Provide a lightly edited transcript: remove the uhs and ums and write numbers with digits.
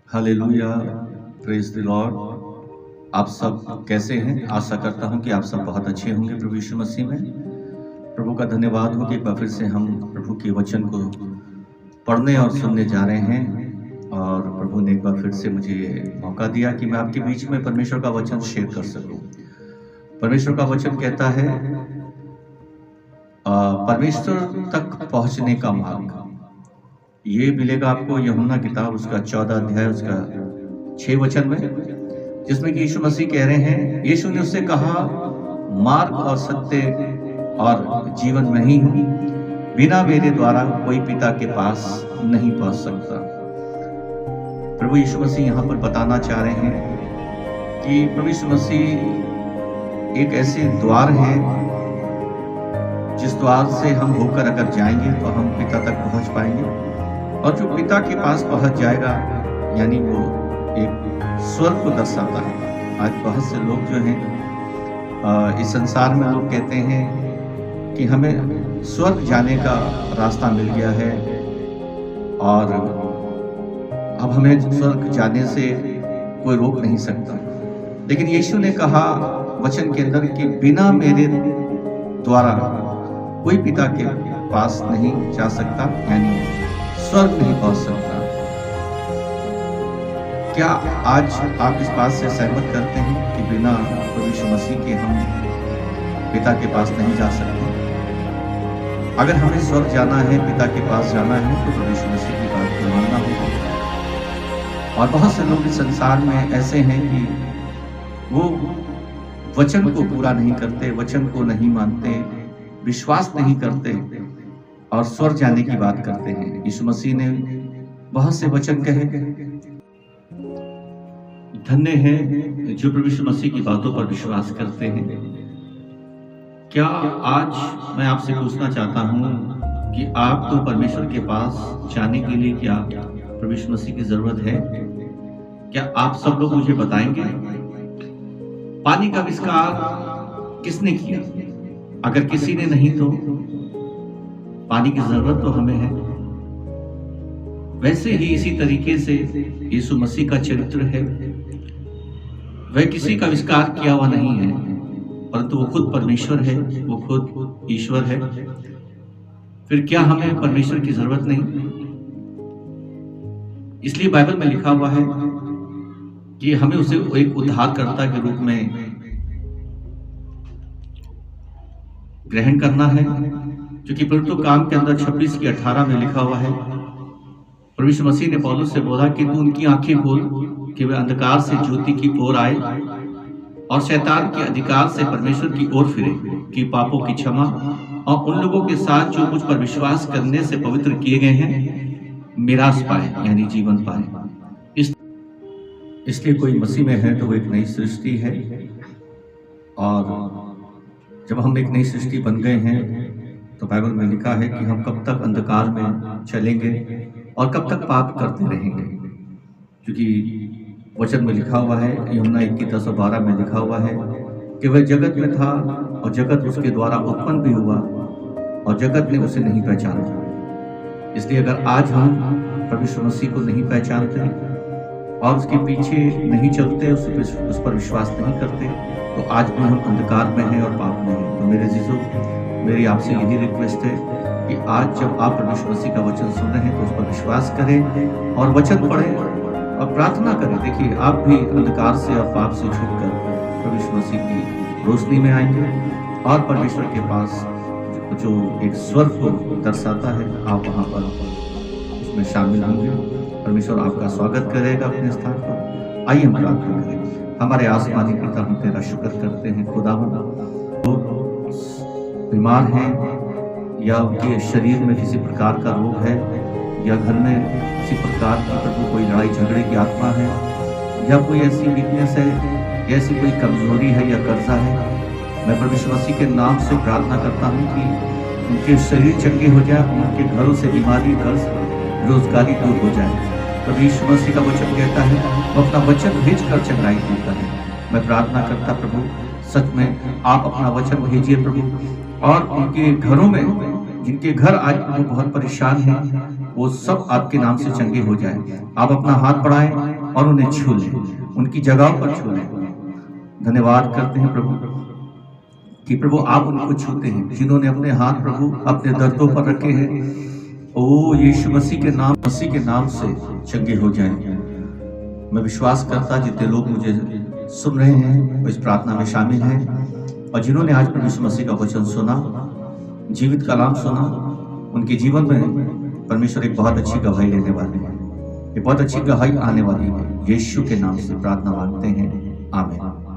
Hallelujah, praise the Lord. आप सब कैसे हैं? आशा करता हूं कि आप सब बहुत अच्छे होंगे प्रभु यीशु मसीह में। प्रभु का धन्यवाद हो कि एक बार फिर से हम प्रभु के वचन को पढ़ने और सुनने जा रहे हैं, और प्रभु ने एक बार फिर से मुझे मौका दिया कि मैं आपके बीच में परमेश्वर का वचन शेयर कर सकूं। परमेश्वर का वचन कहता है परमेश्वर तक पहुंचने का मार्ग। ये मिलेगा आपको यूहन्ना किताब उसका 14 अध्याय उसका 6 वचन में, जिसमें कि यीशु मसीह कह रहे हैं, यीशु ने उससे कहा, मार्ग और सत्य और जीवन में ही हूं, बिना मेरे द्वारा कोई पिता के पास नहीं पहुंच सकता। प्रभु यीशु मसीह यहाँ पर बताना चाह रहे हैं कि प्रभु यीशु मसीह एक ऐसे द्वार है जिस द्वार से हम होकर अगर जाएंगे तो हम पिता तक पहुंच पाएंगे, और जो पिता के पास पहुंच जाएगा यानी वो एक स्वर्ग को दर्शाता है। आज बहुत से लोग जो हैं इस संसार में लोग कहते हैं कि हमें स्वर्ग जाने का रास्ता मिल गया है और अब हमें स्वर्ग जाने से कोई रोक नहीं सकता। लेकिन यीशु ने कहा वचन के अंदर कि बिना मेरे द्वारा कोई पिता के पास नहीं जा सकता, यानी स्वर्ग नहीं पहुंच सकता। क्या आज आप इस बात से सहमत करते हैं कि बिना प्रभु यीशु मसीह के हम पिता के पास नहीं जा सकते? अगर हमें स्वर्ग जाना है, पिता के पास जाना है, तो प्रभु यीशु मसीह की बात को मानना होगा। और बहुत से लोग इस संसार में ऐसे हैं कि वो वचन को पूरा नहीं करते, वचन को नहीं मानते, विश्वास नहीं करते और स्वर्ग जाने की बात करते हैं। यीशु मसीह ने बहुत से वचन कहे, धन्य हैं जो प्रभु यीशु मसीह की बातों पर विश्वास करते हैं। क्या आज मैं आपसे पूछना चाहता हूं कि आपको परमेश्वर के पास जाने के लिए क्या प्रभु यीशु मसीह की जरूरत है? क्या आप सब लोग मुझे बताएंगे पानी का आविष्कार किसने किया? अगर किसी ने नहीं तो पानी की जरूरत तो हमें है। वैसे ही इसी तरीके से यीशु मसीह का चरित्र है, वह किसी का आविष्कार किया हुआ नहीं है, परंतु वो खुद परमेश्वर है, वो खुद ईश्वर है। फिर क्या हमें परमेश्वर की जरूरत नहीं? इसलिए बाइबल में लिखा हुआ है कि हमें उसे एक उद्धारकर्ता के रूप में ग्रहण करना है, क्योंकि पवित्र काम के अंदर 26 की 18 में लिखा हुआ है, प्रभु यीशु मसीह ने पौलुस से बोला कि तू उनकी आंखें खोल कि वे अंधकार से ज्योति की ओर आए और शैतान के अधिकार से परमेश्वर की ओर फिरे, कि पापों की क्षमा और उन लोगों के साथ जो मुझ पर विश्वास करने से पवित्र किए गए हैं मिरास पाए, यानी जीवन पाए। इसलिए कोई मसीह में है तो वो एक नई सृष्टि है, और जब हम एक नई सृष्टि बन गए हैं तो बाइबल में लिखा है कि हम कब तक अंधकार में चलेंगे और कब तक पाप करते रहेंगे। क्योंकि वचन में लिखा हुआ है, यूहन्ना 21:10-12 में लिखा हुआ है कि वह जगत में था और जगत उसके द्वारा उत्पन्न भी हुआ और जगत ने उसे नहीं पहचाना। इसलिए अगर आज हम प्रभु यीशु मसीह को नहीं पहचानते और उसके पीछे नहीं चलते, उस पर विश्वास नहीं करते, तो आज भी हम अंधकार में हैं और पाप में हैं। तो मेरे जीजो, मेरी आपसे यही रिक्वेस्ट है कि आज जब आप परमेश्वर मसीह का वचन सुन रहे हैं तो उस पर विश्वास करें और वचन पढ़ें और प्रार्थना करें। देखिए, आप भी अंधकार से और पाप से छूटकर परमेश्वर मसीह की रोशनी में आएंगे और परमेश्वर के पास जो एक स्वर्ग को दर्शाता है, आप वहाँ पर उसमें शामिल होंगे। परमेश्वर आपका स्वागत करेगा अपने स्थान पर। आइए हम प्रार्थना करें। हमारे आसमानी पिता, हम तेरा शुक्र करते हैं खुदावंद, जो बीमार हैं या उनके शरीर में किसी प्रकार का रोग है या घर में किसी प्रकार की प्रभु कोई लड़ाई झगड़े की आत्मा है या कोई ऐसी वीकनेस है, ऐसी कोई कमजोरी है या कर्जा है, मैं परमेश्वर मसीह के नाम से प्रार्थना करता हूँ कि उनके शरीर चंगे हो जाए, उनके घरों से बीमारी, कर्ज, बेरोजगारी दूर हो जाए। प्रभु यीशु मसीह का वचन कहता है वो अपना वचन भेज कर चंगाई देता है। मैं प्रार्थना करता प्रभु, सच में आप अपना वचन भेजिए प्रभु, और उनके घरों में, जिनके घर आज वो बहुत परेशान हैं, वो सब आपके नाम से चंगे हो जाएं। आप अपना हाथ बढ़ाएं और उन्हें छू लें, उनकी जगहों पर छू लें। धन्यवाद करते हैं प्रभु कि प्रभु आप उनको छूते हैं, जिन्होंने अपने हाथ प्रभु अपने दर्दों पर रखे हैं। ओ यीशु मसीह के नाम से चंगे हो जाएं। मैं विश्वास करता जितने लोग मुझे सुन रहे हैं वो इस प्रार्थना में शामिल हैं, और जिन्होंने आज प्रभु यीशु मसीह का वचन सुना, जीवित कलाम सुना, उनके जीवन में परमेश्वर एक बहुत अच्छी गवाही लेने वाले हैं। ये बहुत अच्छी गवाही आने वाली है। यीशु के नाम से प्रार्थना मांगते हैं, आमीन।